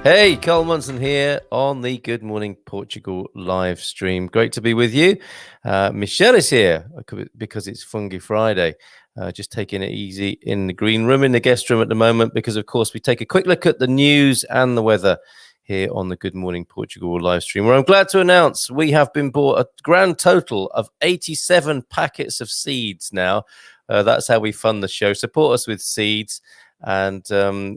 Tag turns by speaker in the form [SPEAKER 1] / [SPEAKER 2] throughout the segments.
[SPEAKER 1] Hey, Carl Munson here on the Good Morning Portugal live stream. Great to be with you. Michelle is here because it's Fungi Friday. Just taking it easy in the green room, in the guest room at the moment, because, of course, we take a quick look at the news and the weather here on the Good Morning Portugal live stream, where I'm glad to announce we have been bought a grand total of 87 packets of seeds now. That's how we fund the show. Support us with seeds. And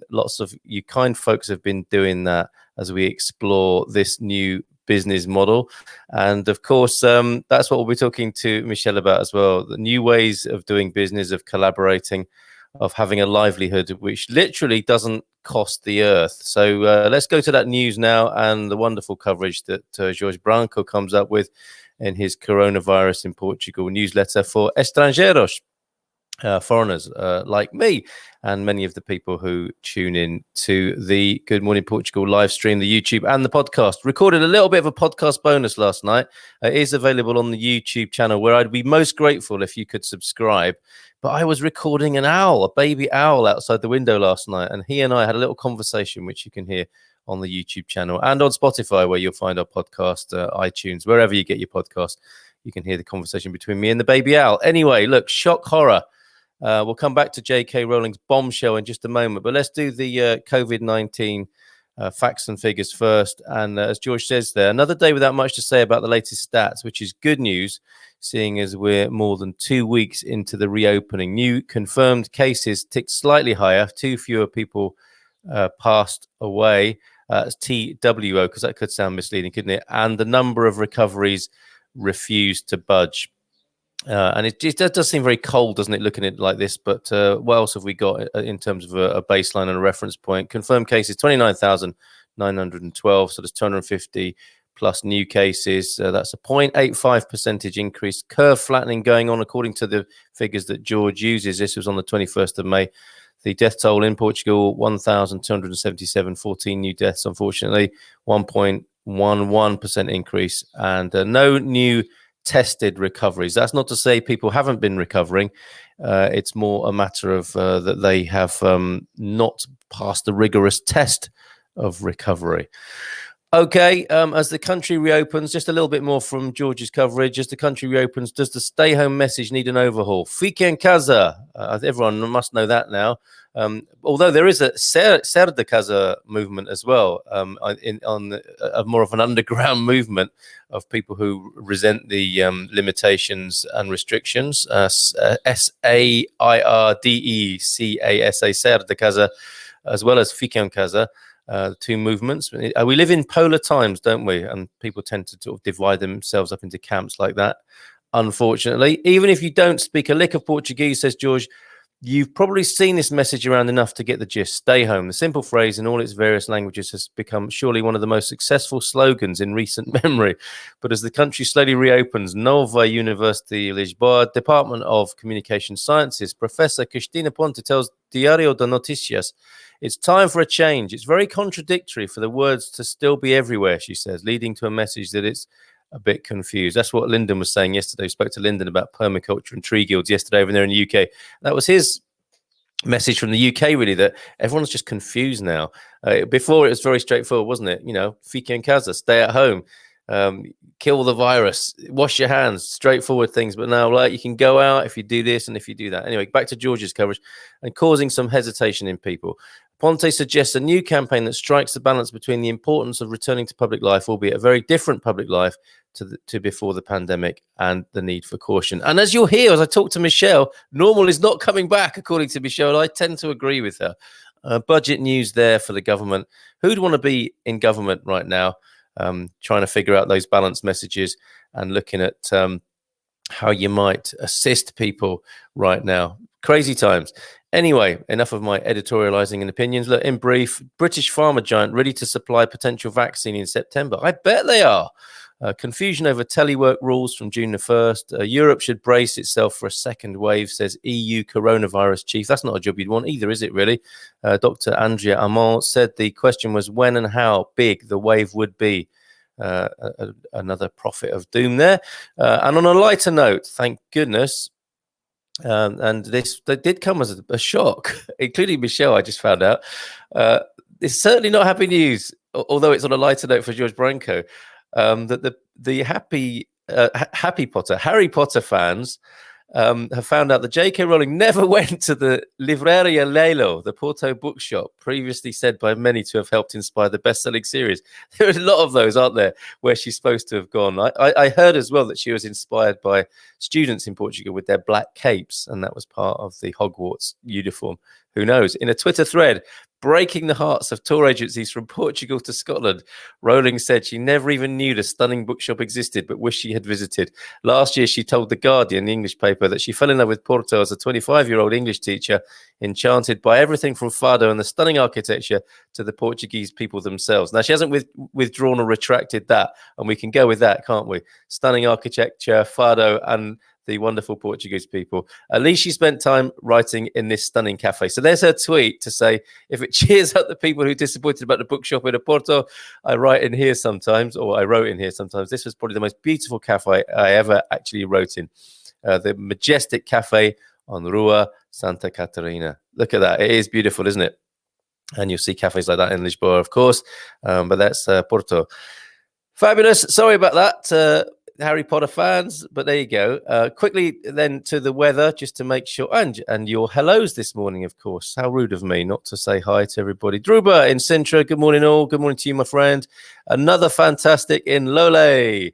[SPEAKER 1] lots of you kind folks have been doing that as we explore this new business model. And of course, that's what we'll be talking to Michelle about as well. The new ways of doing business, of collaborating, of having a livelihood, which literally doesn't cost the earth. So let's go to that news now and the wonderful coverage that Jorge Branco comes up with in his Coronavirus in Portugal newsletter for estrangeiros. Foreigners like me and many of the people who tune in to the Good Morning Portugal live stream, the YouTube and the podcast. Recorded a little bit of a podcast bonus last night. It is available on the YouTube channel, where I'd be most grateful if you could subscribe. But I was recording an owl, a baby owl, outside the window last night, and he and I had a little conversation, which you can hear on the YouTube channel and on Spotify, where you'll find our podcast, iTunes, wherever you get your podcast. You can hear the conversation between me and the baby owl. Anyway, look, shock horror. We'll come back to J.K. Rowling's bombshell in just a moment, but let's do the COVID-19 facts and figures first. And as George says there, another day without much to say about the latest stats, which is good news, seeing as we're more than 2 weeks into the reopening. New confirmed cases ticked slightly higher, 2 fewer people passed away, TWO, because that could sound misleading, couldn't it? And the number of recoveries refused to budge. And it does seem very cold, doesn't it, looking at it like this? But what else have we got in terms of a baseline and a reference point? Confirmed cases, 29,912. So there's 250 plus new cases. That's a 0.85% increase. Curve flattening going on according to the figures that George uses. This was on the 21st of May. The death toll in Portugal, 1,277, 14 new deaths, unfortunately, 1.11% increase. And no new tested recoveries. That's not to say people haven't been recovering. It's more a matter of that they have not passed the rigorous test of recovery. Okay, as the country reopens, just a little bit more from George's coverage. As the country reopens, does the stay-home message need an overhaul? Fique em casa. Everyone must know that now. Although there is a Ser de Casa movement as well, more of an underground movement of people who resent the limitations and restrictions. SAIRDECASA, Ser de Casa, as well as Fique em casa. Two movements. We live in polar times, don't we? And people tend to sort of divide themselves up into camps like that, unfortunately. Even if you don't speak a lick of Portuguese, says George, you've probably seen this message around enough to get the gist. Stay home. The simple phrase in all its various languages has become surely one of the most successful slogans in recent memory. But as the country slowly reopens, Nova University Lisboa Department of Communication Sciences, Professor Cristina Ponte tells Diário de Notícias, it's time for a change. It's very contradictory for the words to still be everywhere, she says, leading to a message that it's a bit confused. That's what Lyndon was saying yesterday. We spoke to Lyndon about permaculture and tree guilds yesterday over there in the UK. That was his message from the UK, really, that everyone's just confused now. Before, it was very straightforward, wasn't it? You know, fique em casa, stay at home, kill the virus, wash your hands, straightforward things. But now, like, you can go out if you do this and if you do that. Anyway, back to George's coverage and causing some hesitation in people. Ponte suggests a new campaign that strikes the balance between the importance of returning to public life, albeit a very different public life to before the pandemic, and the need for caution. And as you'll hear, as I talk to Michelle, normal is not coming back, according to Michelle. I tend to agree with her. Budget news there for the government. Who'd want to be in government right now, trying to figure out those balanced messages and looking at how you might assist people right now? Crazy times. Anyway, enough of my editorializing and opinions. Look, in brief, British pharma giant ready to supply potential vaccine in September. I bet they are. Confusion over telework rules from June the 1st. Europe should brace itself for a second wave, says EU coronavirus chief. That's not a job you'd want either, is it really? Dr. Andrea Amon said the question was when and how big the wave would be. Another prophet of doom there. And on a lighter note, thank goodness, and this did come as a shock, including Michelle, I just found out. it's certainly not happy news, although it's on a lighter note for George Branco, that the Harry Potter fans have found out that J.K. Rowling never went to the Livraria Lelo, the Porto bookshop, previously said by many to have helped inspire the best-selling series. There are a lot of those, aren't there, where she's supposed to have gone. I heard as well that she was inspired by students in Portugal with their black capes, and that was part of the Hogwarts uniform. Who knows? In a Twitter thread, breaking the hearts of tour agencies from Portugal to Scotland, Rowling said she never even knew the stunning bookshop existed, but wished she had visited. Last year, she told The Guardian, the English paper, that she fell in love with Porto as a 25-year-old English teacher, enchanted by everything from fado and the stunning architecture to the Portuguese people themselves. Now, she hasn't withdrawn or retracted that, and we can go with that, can't we? Stunning architecture, fado, and the wonderful Portuguese people. At least she spent time writing in this stunning cafe. So there's her tweet to say, if it cheers up the people who are disappointed about the bookshop in Porto, I write in here sometimes, or I wrote in here sometimes. This was probably the most beautiful cafe I ever actually wrote in. The majestic cafe on Rua Santa Catarina. Look at that. It is beautiful, isn't it? And you'll see cafes like that in Lisboa, of course. But that's Porto. Fabulous. Sorry about that. Harry Potter fans, but there you go. Quickly then to the weather, just to make sure, and your hellos this morning, of course. How rude of me not to say hi to everybody. Druba in Sintra, good morning all. Good morning to you, my friend. Another fantastic in Lole.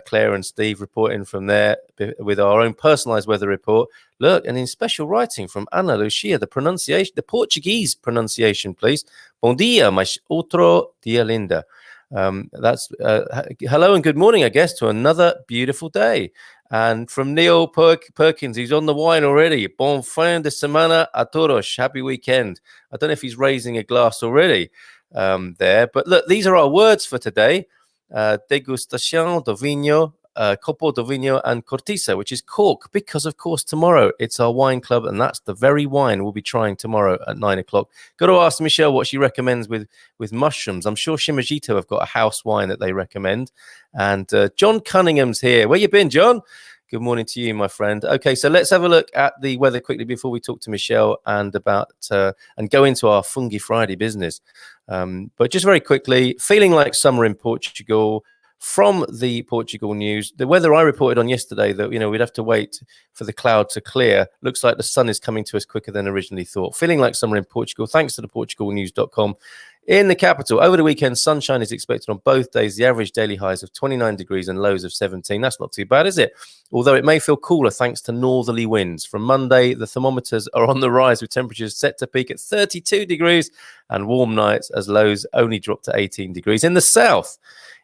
[SPEAKER 1] Claire and Steve reporting from there with our own personalised weather report. Look, and in special writing from Ana Lucia, the pronunciation, the Portuguese pronunciation, please. Bom dia, mas outro dia linda. That's hello and good morning, I guess, to another beautiful day. And from Neil Perkins, he's on the wine already. Bon fin de semana a todos. Happy weekend. I don't know if he's raising a glass already there, but look, these are our words for today. Degustación do vinho, copo do vinho, and cortiça, which is cork, because of course tomorrow it's our wine club, and that's the very wine we'll be trying tomorrow at 9 o'clock. Got to ask Michelle what she recommends with mushrooms. I'm sure Shimajito have got a house wine that they recommend. And John Cunningham's here. Where you been, John? Good morning to you, my friend. Okay, so let's have a look at the weather quickly before we talk to Michelle and about and go into our Fungi Friday business. But just very quickly, feeling like summer in Portugal. From the Portugal news, the weather I reported on yesterday that, we'd have to wait for the cloud to clear. Looks like the sun is coming to us quicker than originally thought. Feeling like summer in Portugal, thanks to the portugalnews.com. In the capital, over the weekend, sunshine is expected on both days. The average daily highs of 29 degrees and lows of 17. That's not too bad, is it? Although it may feel cooler thanks to northerly winds. From Monday, the thermometers are on the rise with temperatures set to peak at 32 degrees and warm nights as lows only drop to 18 degrees. In the south,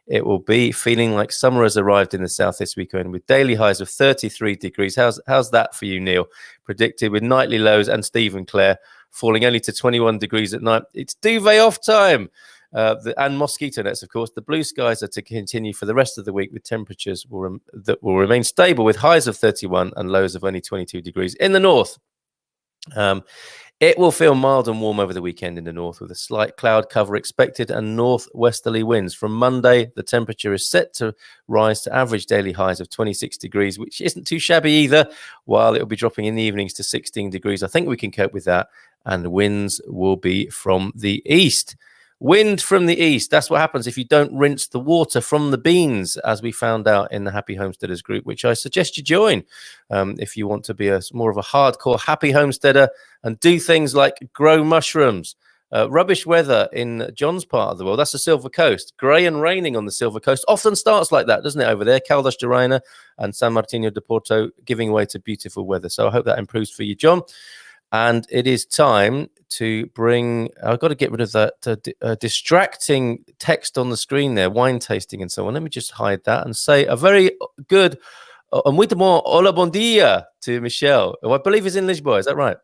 [SPEAKER 1] it will be feeling like summer has arrived in the south this weekend with daily highs of 33 degrees. How's that for you, Neil? Predicted with nightly lows, and Steve and Claire falling only to 21 degrees at night. It's duvet off time. And mosquito nets, of course. The blue skies are to continue for the rest of the week with temperatures that will remain stable with highs of 31 and lows of only 22 degrees. In the north, it will feel mild and warm over the weekend in the north with a slight cloud cover expected and northwesterly winds. From Monday, the temperature is set to rise to average daily highs of 26 degrees, which isn't too shabby either, while it will be dropping in the evenings to 16 degrees. I think we can cope with that. And the winds will be from the east. Wind from the east. That's what happens if you don't rinse the water from the beans, as we found out in the Happy Homesteaders group, which I suggest you join if you want to be more of a hardcore happy homesteader and do things like grow mushrooms. Rubbish weather in John's part of the world. That's the Silver Coast. Grey and raining on the Silver Coast. Often starts like that, doesn't it, over there? Caldas de Raina and San Martinho de Porto giving way to beautiful weather. So I hope that improves for you, John. And it is time to bring, I've got to get rid of that distracting text on the screen there, wine tasting and so on. Let me just hide that and say a very good, muito bom, hola, bom dia to Michelle, who I believe is in Lisboa. Is that right?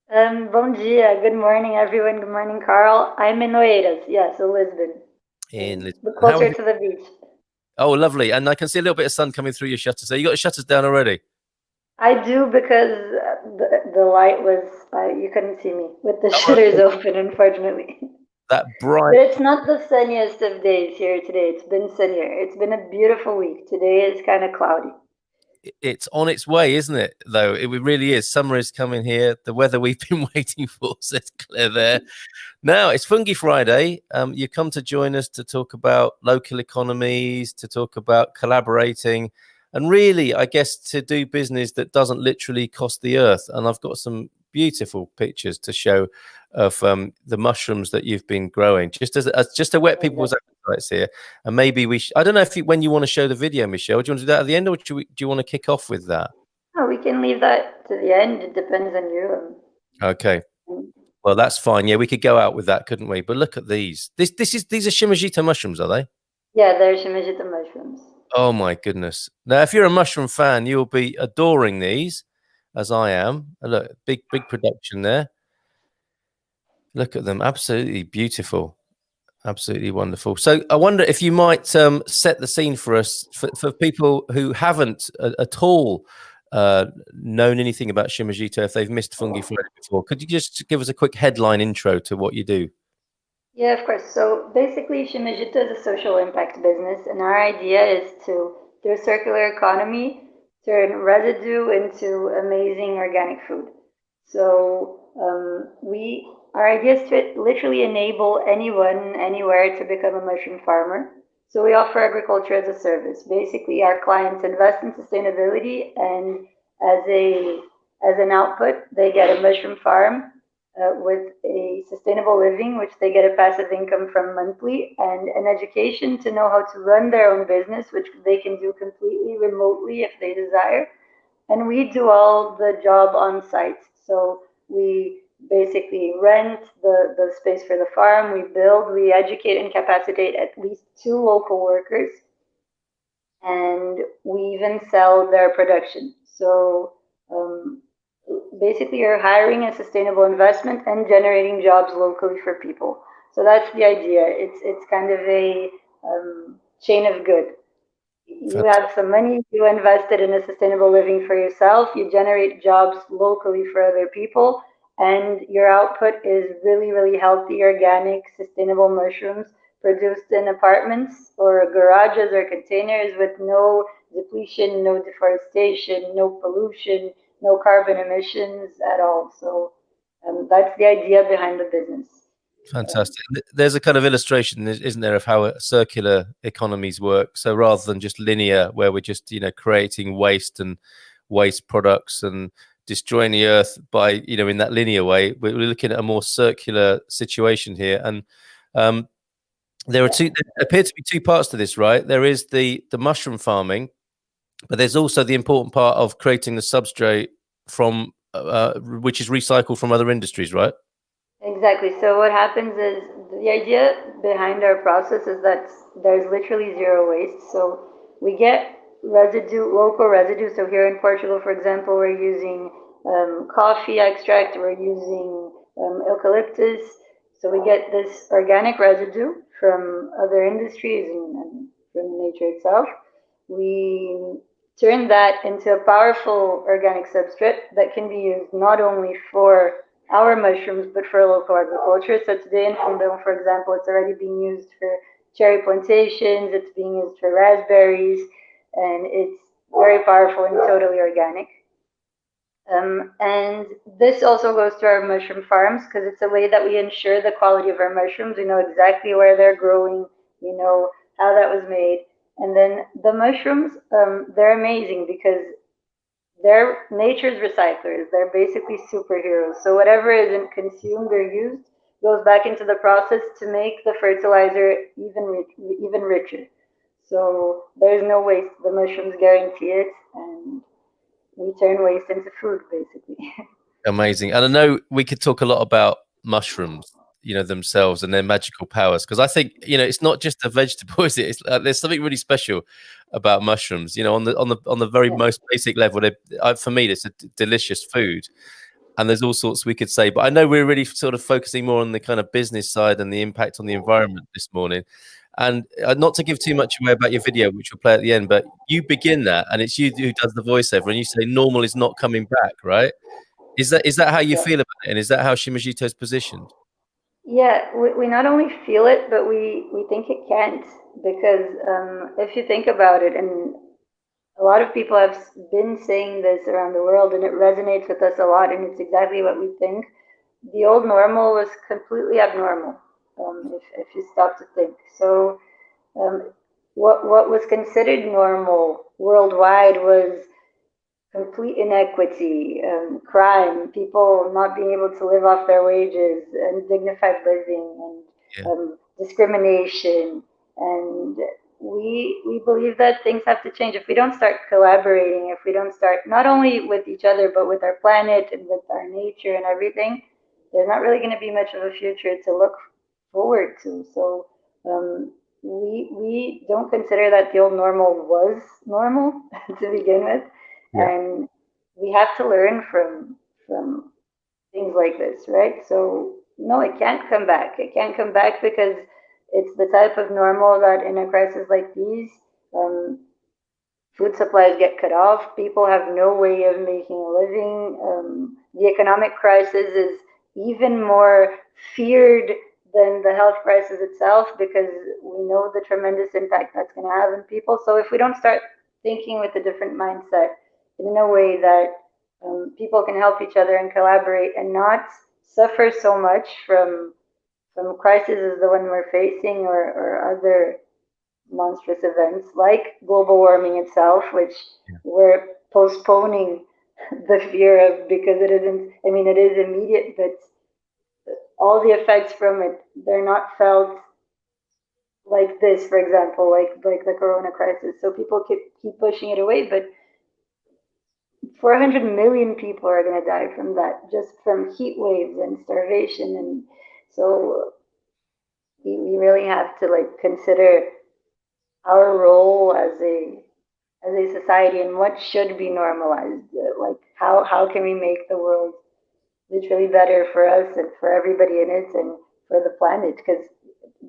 [SPEAKER 2] Bom dia. Good morning, everyone. Good morning, Carl. I'm in Oeiras. Yes, in Lisbon.
[SPEAKER 1] In Lisbon.
[SPEAKER 2] Closer to the beach.
[SPEAKER 1] Oh, lovely. And I can see a little bit of sun coming through your shutters. So you got the shutters down already?
[SPEAKER 2] I do, because the light was, you couldn't see me with the shutters open, unfortunately.
[SPEAKER 1] That bright.
[SPEAKER 2] But it's not the sunniest of days here today. It's been sunnier. It's been a beautiful week. Today is kind of cloudy.
[SPEAKER 1] it's on its way, isn't it? Though it really is. Summer is coming here. The weather we've been waiting for, says Claire there. Now it's Fungi Friday. You come to join us to talk about local economies, to talk about collaborating, and really, I guess, to do business that doesn't literally cost the earth. And I've got some beautiful pictures to show of the mushrooms that you've been growing, just to whet people's appetites here. And maybe I don't know if when you want to show the video, Michelle, do you want to do that at the end, or do you want to kick off with that?
[SPEAKER 2] Oh, we can leave that to the end. It depends on you.
[SPEAKER 1] Okay. Well, that's fine. Yeah, we could go out with that, couldn't we? But look at these. These are Shimajito mushrooms, are they?
[SPEAKER 2] Yeah, they're Shimajito mushrooms.
[SPEAKER 1] Oh my goodness! Now, if you're a mushroom fan, you'll be adoring these, as I am. Look, big production there. Look at them, absolutely beautiful, absolutely wonderful. So, I wonder if you might set the scene for us for people who haven't at all known anything about Shimajito, if they've missed Fungi Friday before. Could you just give us a quick headline intro to what you do?
[SPEAKER 2] Yeah, of course. So basically, Shimajito is a social impact business, and our idea is to, through circular economy, turn residue into amazing organic food. So our idea is to literally enable anyone, anywhere to become a mushroom farmer. So we offer agriculture as a service. Basically, our clients invest in sustainability, and as an output, they get a mushroom farm with a sustainable living, which they get a passive income from monthly, and an education to know how to run their own business, which they can do completely remotely if they desire. And we do all the job on site. So we basically rent the space for the farm, we build, we educate and capacitate at least 2 local workers, and we even sell their production. So basically you're hiring a sustainable investment and generating jobs locally for people. So that's the idea. It's kind of a chain of good. You have some money, you invested in a sustainable living for yourself, you generate jobs locally for other people, and your output is really, really healthy, organic, sustainable mushrooms produced in apartments or garages or containers with no depletion, no deforestation, no pollution, no carbon emissions at all. So that's the idea behind the business.
[SPEAKER 1] Fantastic. There's a kind of illustration, isn't there, of how circular economies work? So rather than just linear, where we're just creating waste and waste products and destroying the earth by in that linear way, we're looking at a more circular situation here. And there appear to be 2 parts to this, right? There is the mushroom farming, but there's also the important part of creating the substrate from which is recycled from other industries, right?
[SPEAKER 2] Exactly. So what happens is the idea behind our process is that there's literally zero waste. So we get residue, local residue. So here in Portugal, for example, we're using coffee extract, we're using eucalyptus. So we get this organic residue from other industries and from nature itself. We turn that into a powerful organic substrate that can be used not only for our mushrooms, but for local agriculture. So today in Fundão, for example, it's already being used for cherry plantations, it's being used for raspberries, and it's very powerful and totally organic. And this also goes to our mushroom farms because it's a way that we ensure the quality of our mushrooms. We know exactly where they're growing, we know how that was made. And then the mushrooms, they're amazing because they're nature's recyclers. They're basically superheroes. So whatever isn't consumed or used goes back into the process to make the fertilizer even richer. So there's no waste. The mushrooms guarantee it, and we turn waste into food, basically.
[SPEAKER 1] Amazing. And I know we could talk a lot about mushrooms, themselves and their magical powers, because I think it's not just a vegetable, is it? There's something really special about mushrooms. On the very most basic level, for me, it's a delicious food, and there's all sorts we could say. But I know we're really sort of focusing more on the kind of business side and the impact on the environment this morning. And not to give too much away about your video, which we'll play at the end, but you begin that, and it's you who does the voiceover, and you say normal is not coming back, right? Is that how you feel about it, and is that how Shimajito is positioned?
[SPEAKER 2] Yeah, we not only feel it, but we think it can't. Because if you think about it, and a lot of people have been saying this around the world, and it resonates with us a lot, and it's exactly what we think. The old normal was completely abnormal, if you stop to think. So, um, what was considered normal worldwide was complete inequity, crime, people not being able to live off their wages, and dignified living, and
[SPEAKER 1] Yeah.
[SPEAKER 2] discrimination. And we believe that things have to change if we don't start collaborating, if we don't start not only with each other but with our planet and with our nature and everything. There's not really going to be much of a future to look forward to. So we don't consider that the old normal was normal to begin with,
[SPEAKER 1] Yeah.
[SPEAKER 2] and we have to learn from things like this, right? So no, it can't come back. It can't come back because it's the type of normal that in a crisis like these, um, food supplies get cut off. People have no way of making a living. The economic crisis is even more feared than the health crisis itself because we know the tremendous impact that's going to have on people. So if we don't start thinking with a different mindset in a way that people can help each other and collaborate and not suffer so much from crises as the one we're facing, or other monstrous events like global warming itself, which
[SPEAKER 1] Yeah.
[SPEAKER 2] we're postponing the fear of because it isn't, I mean, it is immediate, but all the effects from it, they're not felt like this, for example, like the corona crisis. So people keep pushing it away, but 400 million people are going to die from that, just from heat waves and starvation. And so we really have to like consider our role as a society and what should be normalized. Like how can we make the world literally better for us and for everybody in it and for the planet? Because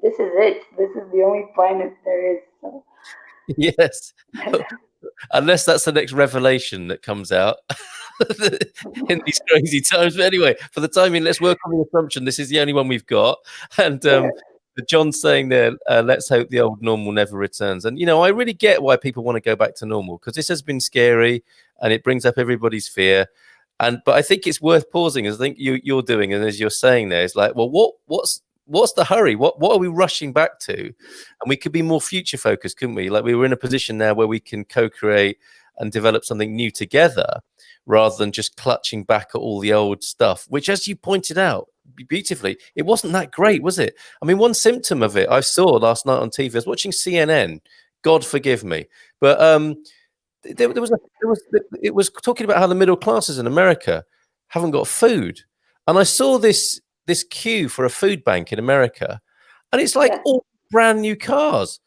[SPEAKER 2] this is it. This is the only planet there is. So.
[SPEAKER 1] Yes. Unless that's the next revelation that comes out in these crazy times. But anyway, for the time being, let's work on the assumption this is the only one we've got. And
[SPEAKER 2] Sure.
[SPEAKER 1] John's saying there, let's hope the old normal never returns. And, I really get why people want to go back to normal because this has been scary and it brings up everybody's fear. But I think it's worth pausing, as I think you're doing, and as you're saying there, it's like, well, what's the hurry? What are we rushing back to? And we could be more future focused, couldn't we? Like we were in a position now where we can co-create and develop something new together, rather than just clutching back at all the old stuff. Which, as you pointed out beautifully, it wasn't that great, was it? I mean, one symptom of it I saw last night on TV. I was watching CNN. God forgive me, but it was talking about how the middle classes in America haven't got food, and I saw this queue for a food bank in America, and it's like
[SPEAKER 2] Yeah.
[SPEAKER 1] all brand new cars,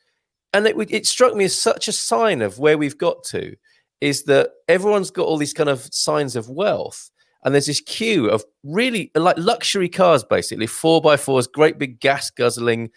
[SPEAKER 1] and it struck me as such a sign of where we've got to, is that everyone's got all these kind of signs of wealth, and there's this queue of really like luxury cars, basically 4x4s, great big gas guzzling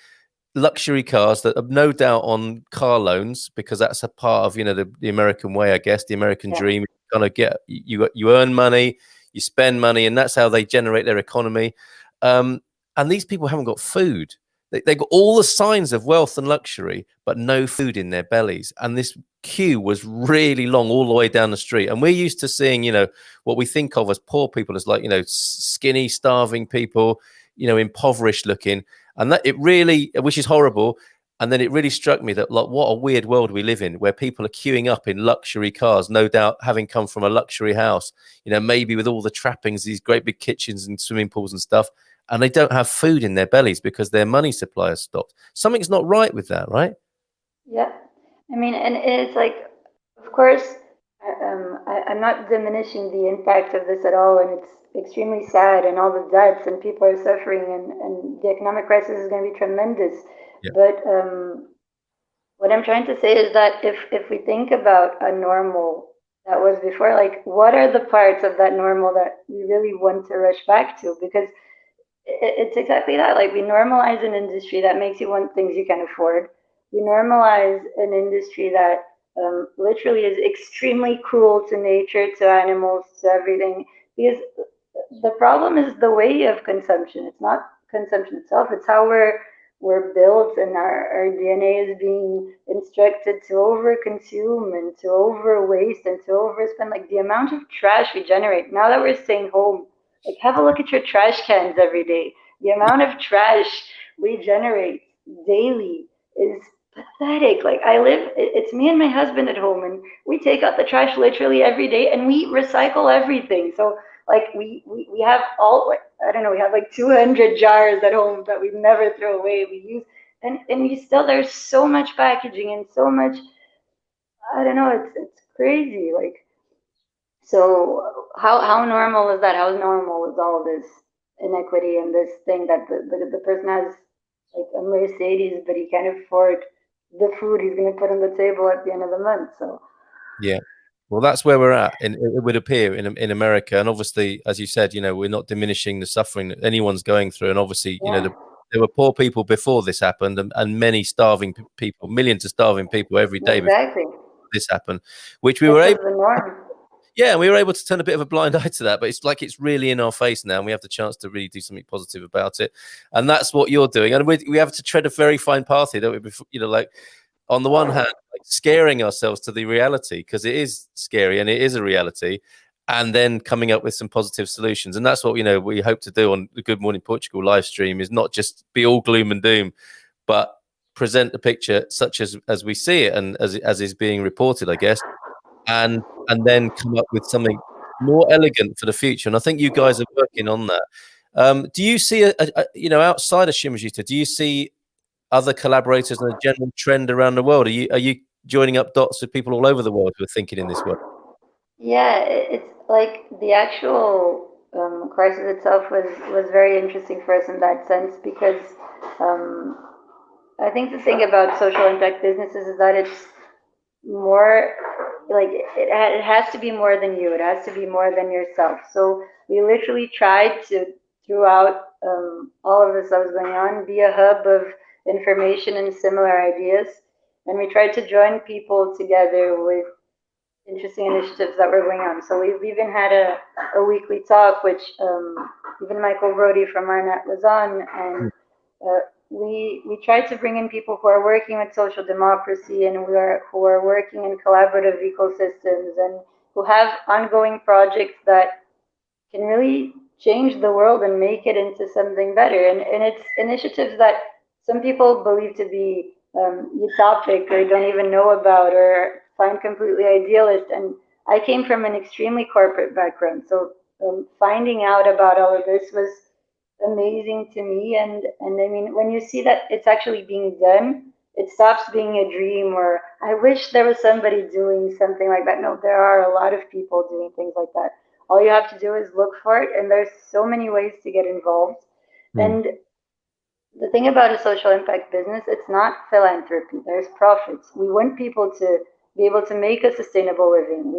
[SPEAKER 1] luxury cars that are no doubt on car loans, because that's a part of the American way, I guess, the American
[SPEAKER 2] Yeah.
[SPEAKER 1] dream. Kind of get you earn money, you spend money, and that's how they generate their economy. And these people haven't got food. They've got all the signs of wealth and luxury, but no food in their bellies. And this queue was really long all the way down the street. And we're used to seeing, what we think of as poor people as like, skinny, starving people, impoverished looking. And that it really, which is horrible. And then it really struck me that, like, what a weird world we live in, where people are queuing up in luxury cars, no doubt having come from a luxury house, maybe with all the trappings, these great big kitchens and swimming pools and stuff. And they don't have food in their bellies because their money supply has stopped. Something's not right with that, right?
[SPEAKER 2] Yeah. I mean, and it's like, of course, I'm not diminishing the impact of this at all, and it's extremely sad, and all the deaths, and people are suffering, and the economic crisis is going to be tremendous.
[SPEAKER 1] Yeah.
[SPEAKER 2] But what I'm trying to say is that if we think about a normal that was before, like, what are the parts of that normal that we really want to rush back to? Because it's exactly that. Like, we normalize an industry that makes you want things you can afford. We normalize an industry that literally is extremely cruel to nature, to animals, to everything. Because the problem is the way of consumption. It's not consumption itself. It's how we're we're built and our DNA is being instructed to over consume and to over waste and to overspend. Like the amount of trash we generate now that we're staying home, like have a look at your trash cans every day. The amount of trash we generate daily is pathetic. Like it's me and my husband at home, and we take out the trash literally every day, and we recycle everything. So like we have all, like, I don't know, we have like 200 jars at home that we never throw away. We use, and we still, there's so much packaging and so much, I don't know, it's crazy. Like, so how normal is that? How normal is all this inequity and this thing that the person has like a Mercedes, but he can't afford the food he's going to put on the table at the end of the month. So
[SPEAKER 1] Yeah. Well, that's where we're at, and it would appear in America. And obviously, as you said, we're not diminishing the suffering that anyone's going through. And obviously,
[SPEAKER 2] yeah,
[SPEAKER 1] there were poor people before this happened, and many starving people, millions of starving people every day before
[SPEAKER 2] exactly.
[SPEAKER 1] this happened, which we
[SPEAKER 2] This
[SPEAKER 1] were
[SPEAKER 2] was
[SPEAKER 1] able.
[SPEAKER 2] the norm.
[SPEAKER 1] Yeah, we were able to turn a bit of a blind eye to that, but it's like it's really in our face now, and we have the chance to really do something positive about it. And that's what you're doing. And we have to tread a very fine path here, don't we? Like on the one hand, like scaring ourselves to the reality, because it is scary and it is a reality, and then coming up with some positive solutions. And that's what we hope to do on the Good Morning Portugal live stream, is not just be all gloom and doom, but present the picture such as we see it and as is being reported, I guess, and then come up with something more elegant for the future. And I think you guys are working on that. Do you see outside of Shimajita, do you see other collaborators and a general trend around the world? Are you joining up dots with people all over the world who are thinking in this way?
[SPEAKER 2] Yeah, it's like the actual crisis itself was very interesting for us in that sense because um, I think the thing about social impact businesses is that it's more like it has to be more than you. It has to be more than yourself. So we literally tried to, throughout all of this that was going on, be a hub of information and similar ideas. And we tried to join people together with interesting initiatives that were going on. So we've even had a weekly talk, which even Michael Brody from Arnett was on, and we try to bring in people who are working with social democracy and who are working in collaborative ecosystems and who have ongoing projects that can really change the world and make it into something better. And it's initiatives that some people believe to be utopic or don't even know about or find completely idealist. And I came from an extremely corporate background, so finding out about all of this was amazing to me. And I mean, when you see that it's actually being done, it stops being a dream or I wish there was somebody doing something like that. No, there are a lot of people doing things like that. All you have to do is look for it, and there's so many ways to get involved.
[SPEAKER 1] Mm.
[SPEAKER 2] And the thing about a social impact business, it's not philanthropy. There's profits. We want people to be able to make a sustainable living.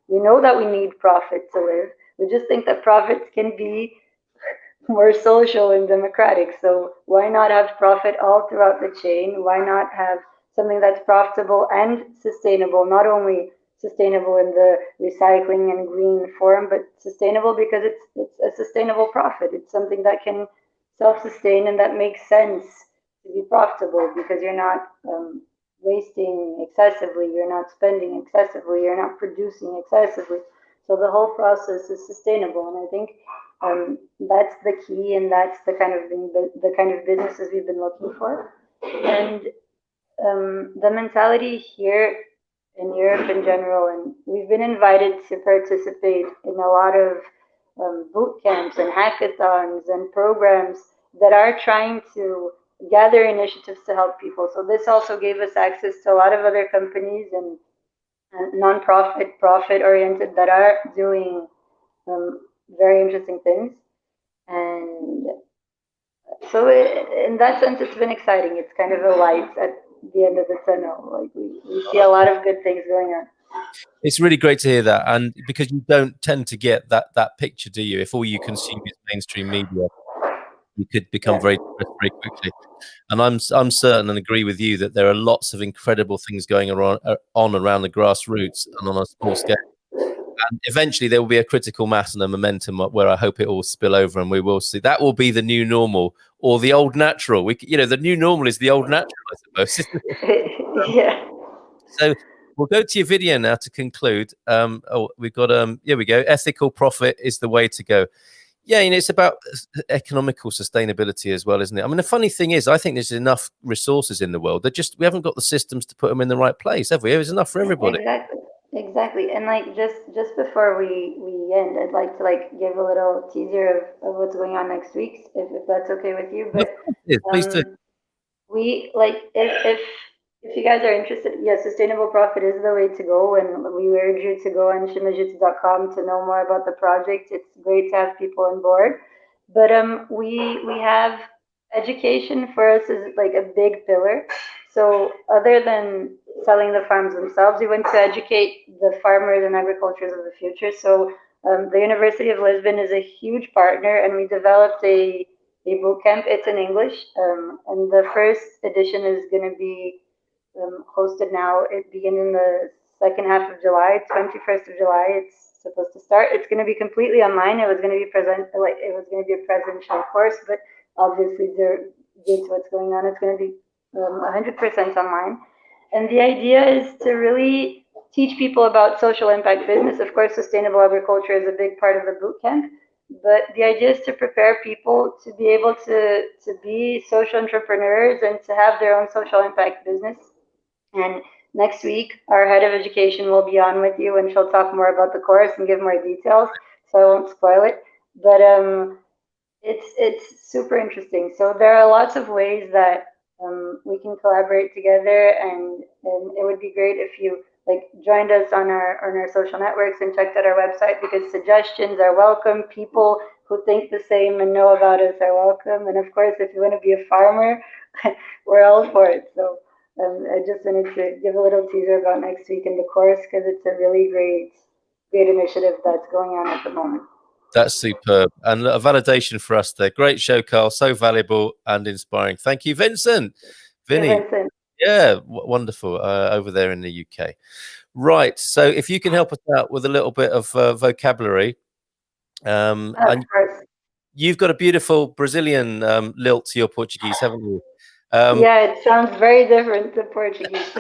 [SPEAKER 2] We know that we need profit to live. We just think that profits can be more social and democratic. So why not have profit all throughout the chain? Why not have something that's profitable and sustainable, not only sustainable in the recycling and green form, but sustainable because it's a sustainable profit. It's something that can self-sustain and that makes sense to be profitable because you're not wasting excessively, you're not spending excessively, you're not producing excessively. So the whole process is sustainable, and I think that's the key, and that's the kind of thing, the kind of businesses we've been looking for. And the mentality here in Europe in general, and we've been invited to participate in a lot of boot camps and hackathons and programs that are trying to gather initiatives to help people. So this also gave us access to a lot of other companies and non-profit, profit-oriented that are doing very interesting things. And so in that sense, it's been exciting. It's kind of a light at the end of the tunnel. Like we see a lot of good things going on.
[SPEAKER 1] It's really great to hear that, and because you don't tend to get that picture, do you? If all you consume is mainstream media, you could become
[SPEAKER 2] Yeah.
[SPEAKER 1] very depressed very quickly. And I'm certain and agree with you that there are lots of incredible things going on around the grassroots and on a small scale. And eventually there will be a critical mass and a momentum where I hope it will spill over, and we will see that will be the new normal. or the old natural. The new normal is the old natural, I suppose. Isn't it?
[SPEAKER 2] Yeah.
[SPEAKER 1] So we'll go to your video now to conclude. We've got here we go. Ethical profit is the way to go. Yeah, it's about economical sustainability as well, isn't it? I mean, the funny thing is, I think there's enough resources in the world. We haven't got the systems to put them in the right place, have we? There's enough for everybody.
[SPEAKER 2] Exactly. And like just before we end, I'd like to like give a little teaser of what's going on next week, if that's okay with you.
[SPEAKER 1] Of
[SPEAKER 2] But
[SPEAKER 1] course it is. Please do.
[SPEAKER 2] we like if you guys are interested, yeah, sustainable profit is the way to go, and we urge you to go on shimajitsu.com to know more about the project. It's great to have people on board. But we have education for us is like a big pillar. So other than selling the farms themselves, we want to educate the farmers and agricultures of the future. So the University of Lisbon is a huge partner, and we developed a boot camp. It's in English, and the first edition is going to be hosted now. It begins in the second half of July, 21st of July. It's supposed to start. It's going to be completely online. It was going to be it was going to be a presidential course, but obviously due to what's going on, it's going to be 100% online. And the idea is to really teach people about social impact business. Of course, sustainable agriculture is a big part of the boot camp, but the idea is to prepare people to be able to be social entrepreneurs and to have their own social impact business. And next week, our head of education will be on with you, and she'll talk more about the course and give more details. So I won't spoil it. But it's super interesting. So there are lots of ways that we can collaborate together, and it would be great if you like joined us on our social networks and checked out our website, because suggestions are welcome. People who think the same and know about us are welcome. And of course, if you want to be a farmer, we're all for it. So I just wanted to give a little teaser about next week in the course, because it's a really great initiative that's going on at the moment.
[SPEAKER 1] That's superb, and a validation for us there. Great show, Carl. So valuable and inspiring. Thank you, Vincent. Vinny.
[SPEAKER 2] Vincent.
[SPEAKER 1] Yeah, wonderful over there in the UK. Right. So if you can help us out with a little bit of vocabulary, and you've got a beautiful Brazilian lilt to your Portuguese, haven't you?
[SPEAKER 2] Yeah, it sounds very different to Portuguese.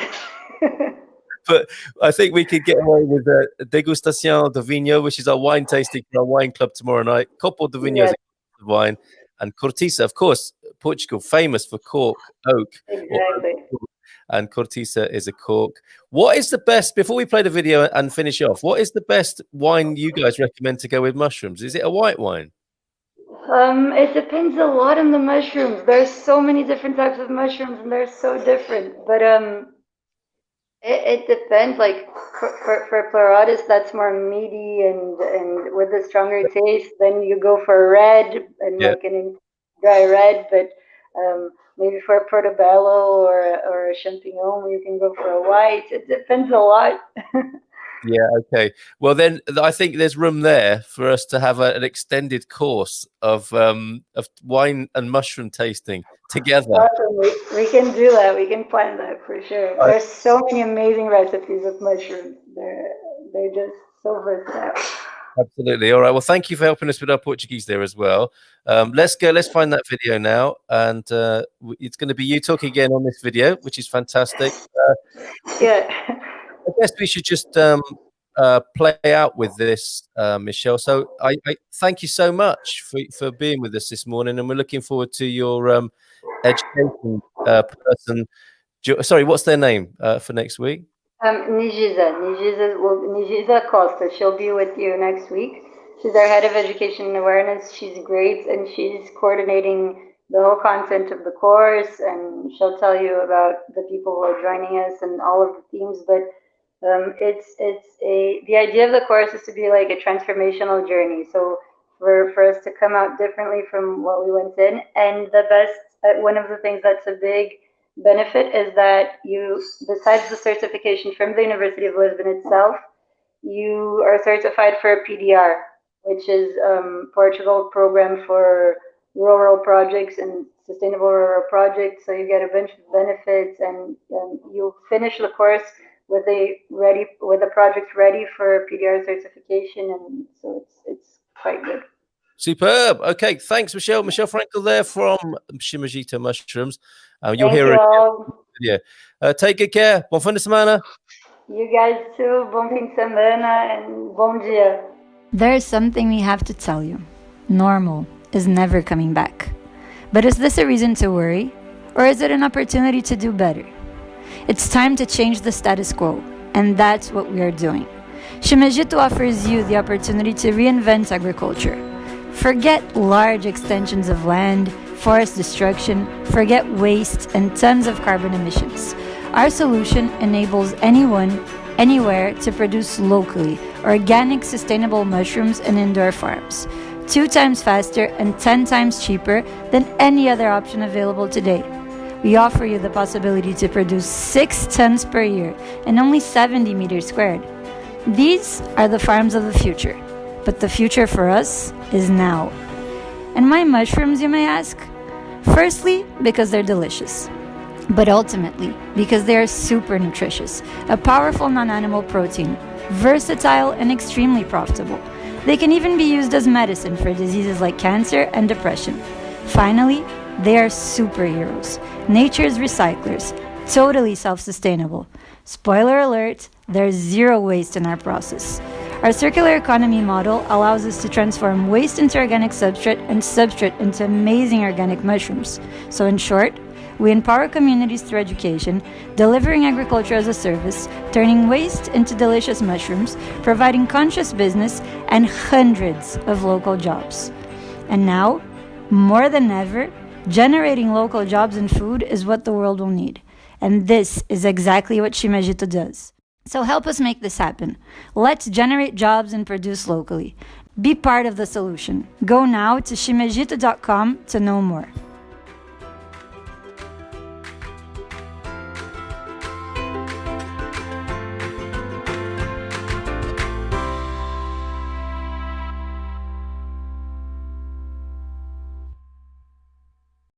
[SPEAKER 1] But I think we could get away with a degustación de vinho, which is our wine tasting for our wine club tomorrow night. Copo de vinho is a wine, and cortiça, of course, Portugal famous for cork, oak,
[SPEAKER 2] exactly.
[SPEAKER 1] And cortiça is a cork. What is the best, before we play the video and finish off, what is the best wine you guys recommend to go with mushrooms? Is it a white wine?
[SPEAKER 2] It depends a lot on the mushrooms. There's so many different types of mushrooms, and they're so different. But it depends. Like for Pleurotis, that's more meaty and with a stronger taste. Then you go for red and like an dry red. But maybe for a Portobello or a Champignon, you can go for a white. It depends a lot.
[SPEAKER 1] Yeah, okay. Well, then I think there's room there for us to have an extended course of wine and mushroom tasting together.
[SPEAKER 2] Awesome. We can do that. We can plan that for sure. There's so many amazing recipes of mushrooms. They're just so versatile.
[SPEAKER 1] Absolutely. All right. Well, thank you for helping us with our Portuguese there as well. Let's go. Let's find that video now, and it's going to be you talking again on this video, which is fantastic.
[SPEAKER 2] Yeah.
[SPEAKER 1] I guess we should just play out with this, Michelle. So I thank you so much for being with us this morning, and we're looking forward to your education person. Sorry, what's their name for next week?
[SPEAKER 2] Nijiza Costa. She'll be with you next week. She's our head of education and awareness. She's great, and she's coordinating the whole content of the course, and she'll tell you about the people who are joining us and all of the themes. But the idea of the course is to be like a transformational journey. So for us to come out differently from what we went in, and the best one of the things that's a big benefit is that you, besides the certification from the University of Lisbon itself, you are certified for a PDR, which is Portugal program for rural projects and sustainable rural projects. So you get a bunch of benefits, and you finish the course with a project ready for PDR certification, and so it's quite good.
[SPEAKER 1] Superb. Okay, thanks, Michelle. Michelle Frankel there from Shimajito Mushrooms. You'll
[SPEAKER 2] Thank
[SPEAKER 1] hear
[SPEAKER 2] you
[SPEAKER 1] her
[SPEAKER 2] all.
[SPEAKER 1] video. Take good care. Bon fin de semana.
[SPEAKER 2] You guys too. Bom fim de semana and bom dia.
[SPEAKER 3] There is something we have to tell you. Normal is never coming back. But is this a reason to worry? Or is it an opportunity to do better? It's time to change the status quo, and that's what we are doing. Shimajito offers you the opportunity to reinvent agriculture. Forget large extensions of land, forest destruction, forget waste, and tons of carbon emissions. Our solution enables anyone, anywhere to produce locally organic, sustainable mushrooms in indoor farms, 2 times faster and 10 times cheaper than any other option available today. We offer you the possibility to produce 6 tons per year and only 70 meters squared. These are the farms of the future, but the future for us is now. And why mushrooms, you may ask? Firstly, because they're delicious. But ultimately, because they are super nutritious, a powerful non-animal protein, versatile and extremely profitable. They can even be used as medicine for diseases like cancer and depression. Finally, they are superheroes, nature's recyclers, totally self-sustainable. Spoiler alert, there's zero waste in our process. Our circular economy model allows us to transform waste into organic substrate and substrate into amazing organic mushrooms. So in short, we empower communities through education, delivering agriculture as a service, turning waste into delicious mushrooms, providing conscious business, and hundreds of local jobs. And now, more than ever, generating local jobs and food is what the world will need. And this is exactly what Shimajito does. So help us make this happen. Let's generate jobs and produce locally. Be part of the solution. Go now to shimajito.com to know more.